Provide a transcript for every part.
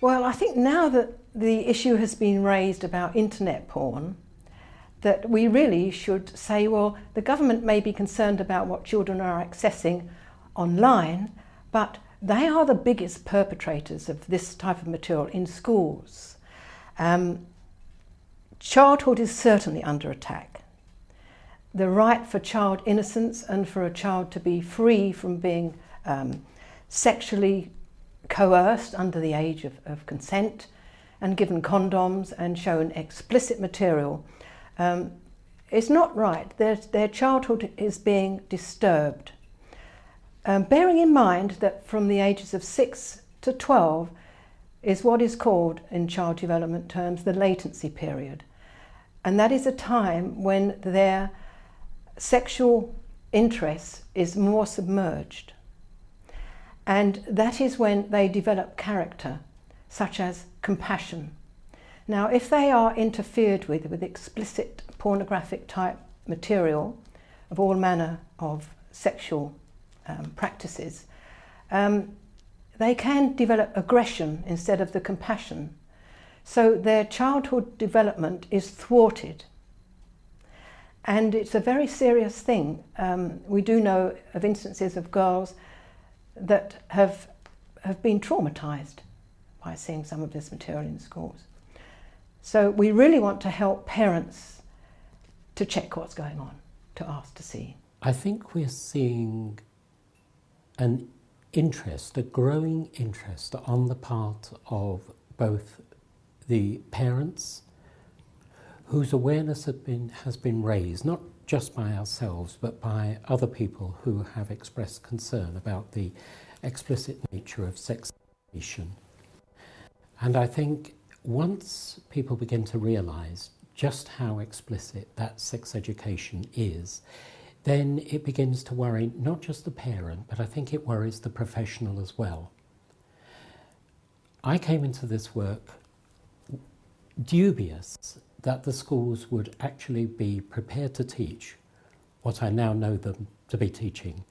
Well, I think now that the issue has been raised about internet porn, that we really should say, well, the government may be concerned about what children are accessing online, but they are the biggest perpetrators of this type of material in schools. Childhood is certainly under attack. The right for child innocence and for a child to be free from being sexually coerced under the age of consent and given condoms and shown explicit material is not right. Their childhood is being disturbed. Bearing in mind that from the ages of 6 to 12 is what is called, in child development terms, the latency period. And that is a time when their sexual interest is more submerged. And that is when they develop character, such as compassion. Now, if they are interfered with explicit pornographic type material of all manner of sexual practices, they can develop aggression instead of the compassion. So their childhood development is thwarted. And it's a very serious thing. We do know of instances of girls that have been traumatised by seeing some of this material in schools. So we really want to help parents to check what's going on, to ask to see. I think we're seeing an interest, a growing interest on the part of both the parents, whose awareness has been raised, not just by ourselves, but by other people who have expressed concern about the explicit nature of sex education. And I think once people begin to realise just how explicit that sex education is, then it begins to worry not just the parent, but I think it worries the professional as well. I came into this work dubious that the schools would actually be prepared to teach what I now know them to be teaching,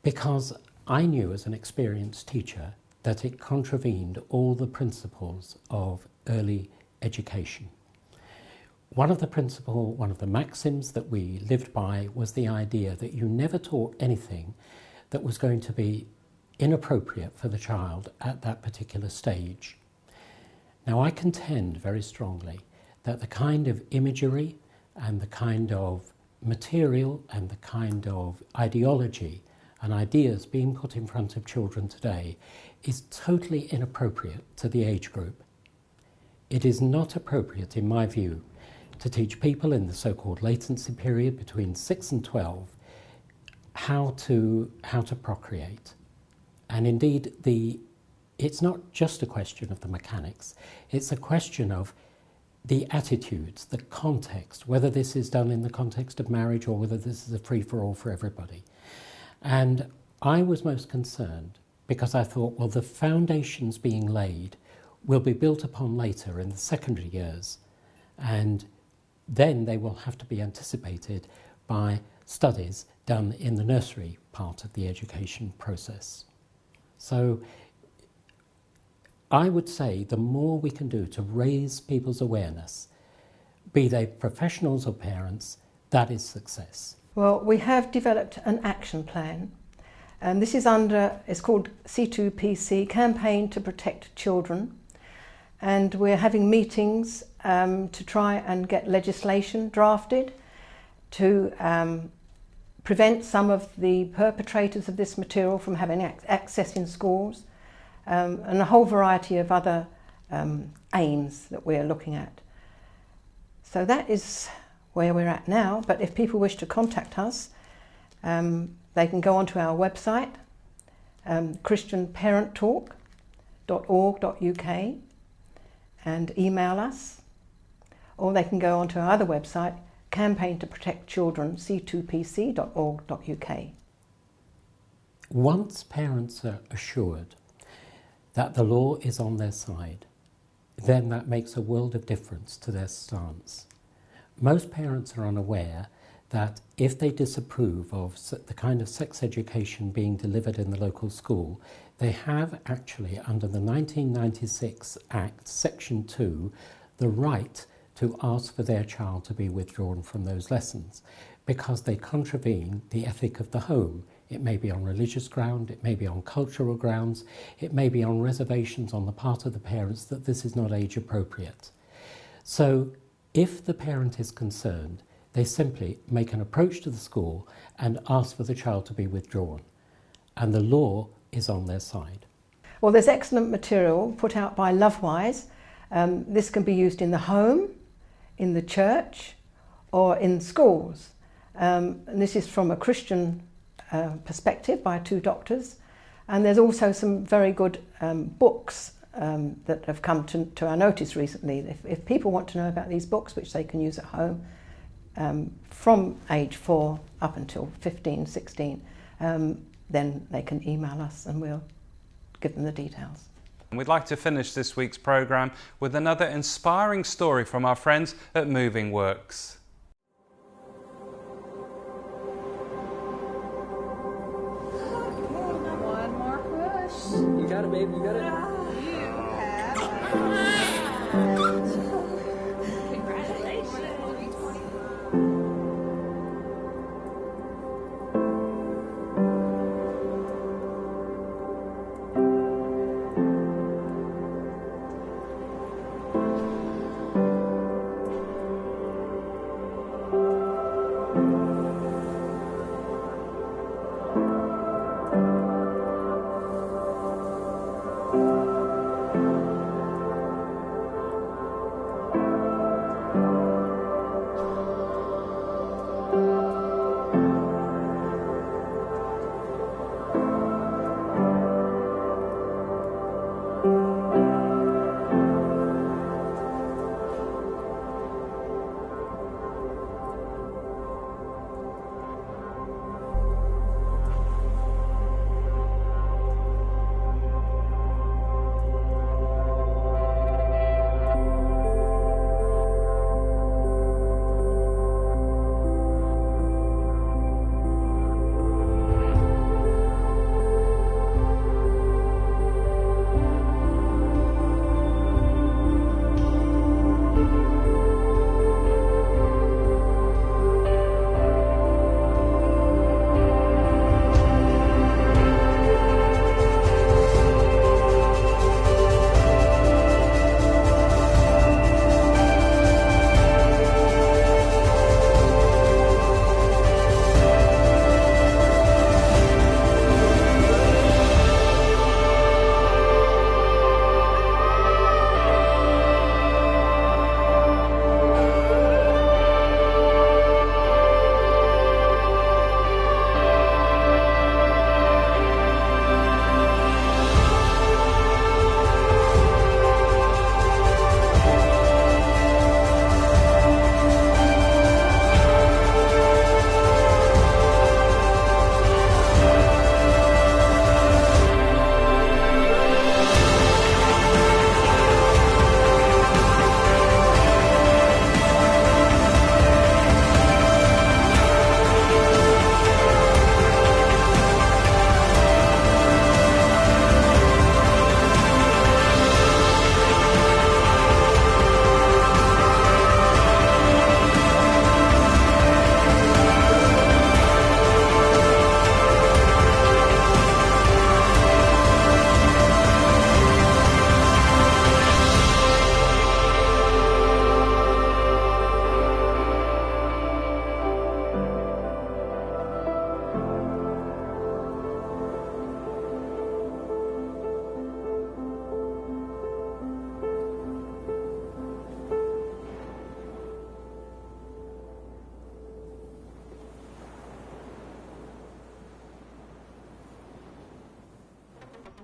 because I knew as an experienced teacher that it contravened all the principles of early education. One of the maxims that we lived by was the idea that you never taught anything that was going to be inappropriate for the child at that particular stage. Now, I contend very strongly that the kind of imagery and the kind of material and the kind of ideology and ideas being put in front of children today is totally inappropriate to the age group. It is not appropriate, in my view, to teach people in the so-called latency period between 6 and 12 how to procreate. And indeed, it's not just a question of the mechanics, it's a question of the attitudes, the context, whether this is done in the context of marriage or whether this is a free-for-all for everybody. And I was most concerned because I thought, well, the foundations being laid will be built upon later in the secondary years, and then they will have to be anticipated by studies done in the nursery part of the education process. So I would say the more we can do to raise people's awareness, be they professionals or parents, that is success. Well, we have developed an action plan, and this is it's called C2PC, Campaign to Protect Children, and we're having meetings to try and get legislation drafted to prevent some of the perpetrators of this material from having access in schools, and a whole variety of other aims that we're looking at. So that is where we're at now, but if people wish to contact us, they can go onto our website, christianparenttalk.org.uk, and email us, or they can go onto our other website, Campaign to Protect Children, c2pc.org.uk. Once parents are assured that the law is on their side, then that makes a world of difference to their stance. Most parents are unaware that if they disapprove of the kind of sex education being delivered in the local school, they have actually, under the 1996 Act, Section 2, the right to ask for their child to be withdrawn from those lessons, because they contravene the ethic of the home. It may be on religious ground, it may be on cultural grounds, it may be on reservations on the part of the parents that this is not age appropriate. So if the parent is concerned, they simply make an approach to the school and ask for the child to be withdrawn. And the law is on their side. Well, there's excellent material put out by Lovewise. This can be used in the home, in the church, or in schools. And this is from a Christian perspective by two doctors. And there's also some very good books that have come to our notice recently. If people want to know about these books, which they can use at home, from age 4 up until 15, 16, then they can email us and we'll give them the details. We'd like to finish this week's programme with another inspiring story from our friends at Moving Works. One more push. You got it, babe. You got it.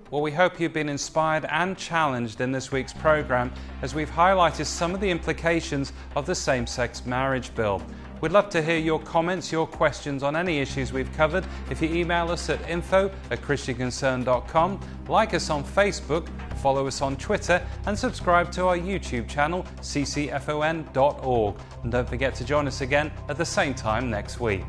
Well, we hope you've been inspired and challenged in this week's programme as we've highlighted some of the implications of the same-sex marriage bill. We'd love to hear your comments, your questions on any issues we've covered. If you email us at info@christianconcern.com, like us on Facebook, follow us on Twitter and subscribe to our YouTube channel ccfon.org. And don't forget to join us again at the same time next week.